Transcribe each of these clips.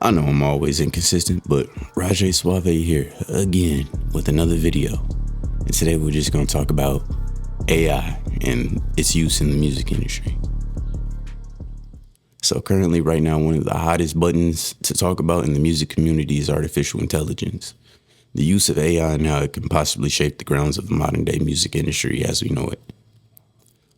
I know I'm always inconsistent, but Rajay Suave here again with another video. And today we're just going to talk about AI and its use in the music industry. So currently right now, one of the hottest buttons to talk about in the music community is artificial intelligence. The use of AI and how it can possibly shape the grounds of the modern day music industry as we know it.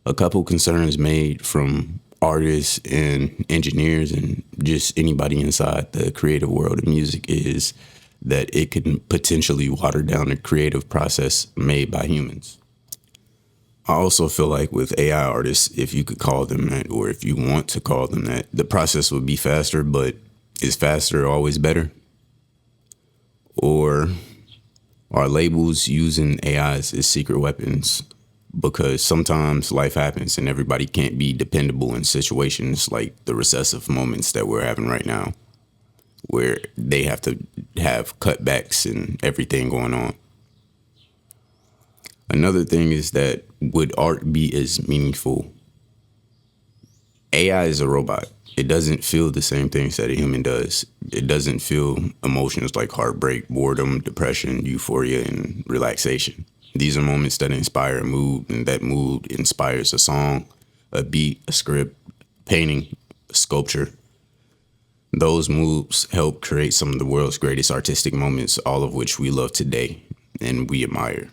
A couple concerns made from artists and engineers and just anybody inside the creative world of music is that it can potentially water down the creative process made by humans. I also feel like with AI artists, if you could call them that, or if you want to call them that, the process would be faster, but is faster always better? Or are labels using AIs as secret weapons? Because sometimes life happens and everybody can't be dependable in situations like the recessive moments that we're having right now, where they have to have cutbacks and everything going on. Another thing is that would art be as meaningful? AI is a robot. It doesn't feel the same things that a human does. It doesn't feel emotions like heartbreak, boredom, depression, euphoria, and relaxation. These are moments that inspire a mood, and that mood inspires a song, a beat, a script, painting, a sculpture. Those moves help create some of the world's greatest artistic moments, all of which we love today and we admire.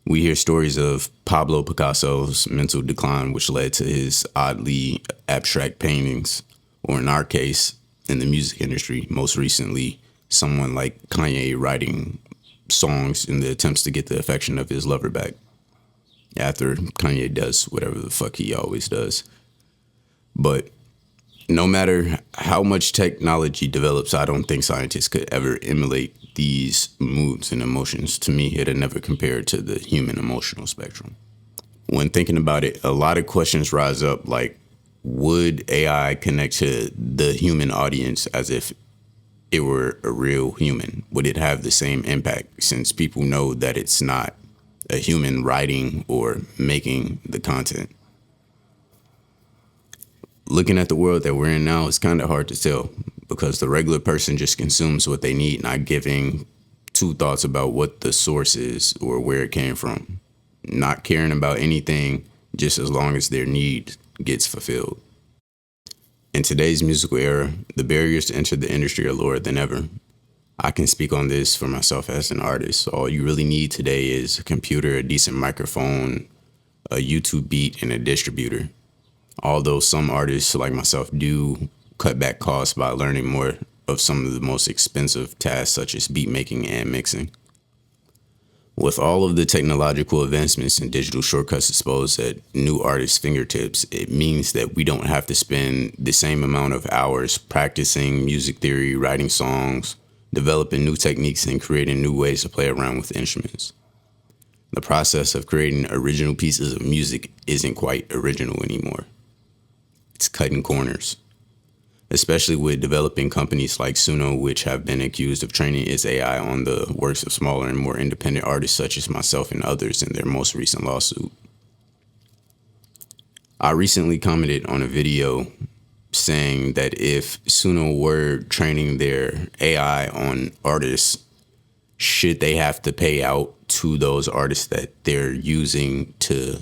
We hear stories of Pablo Picasso's mental decline, which led to his oddly abstract paintings, or in our case, in the music industry, most recently, someone like Kanye writing songs in the attempts to get the affection of his lover back after Kanye does whatever the fuck he always does. But no matter how much technology develops, I don't think scientists could ever emulate these moods and emotions. To me, it'll never compare to the human emotional spectrum. When thinking about it, a lot of questions rise up like, would AI connect to the human audience as if it were a real human? Would it have the same impact, since people know that it's not a human writing or making the content? Looking at the world that we're in now, it's kind of hard to tell, because the regular person just consumes what they need, not giving two thoughts about what the source is or where it came from, not caring about anything just as long as their need gets fulfilled. In today's musical era, the barriers to enter the industry are lower than ever. I can speak on this for myself as an artist. All you really need today is a computer, a decent microphone, a YouTube beat, and a distributor. Although some artists like myself do cut back costs by learning more of some of the most expensive tasks such as beat making and mixing. With all of the technological advancements and digital shortcuts exposed at new artists' fingertips, it means that we don't have to spend the same amount of hours practicing music theory, writing songs, developing new techniques, and creating new ways to play around with instruments. The process of creating original pieces of music isn't quite original anymore. It's cutting corners, especially with developing companies like Suno, which have been accused of training its AI on the works of smaller and more independent artists such as myself and others in their most recent lawsuit. I recently commented on a video saying that if Suno were training their AI on artists, should they have to pay out to those artists that they're using to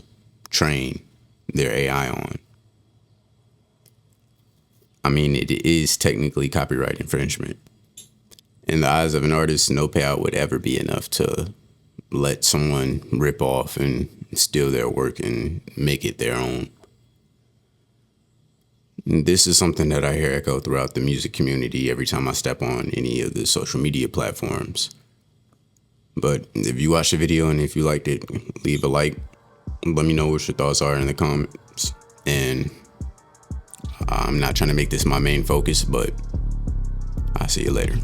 train their AI on? I mean, it is technically copyright infringement. In the eyes of an artist, no payout would ever be enough to let someone rip off and steal their work and make it their own. And this is something that I hear echo throughout the music community every time I step on any of the social media platforms. But if you watched the video and if you liked it, leave a like. Let me know what your thoughts are in the comments. And I'm not trying to make this my main focus, but I'll see you later.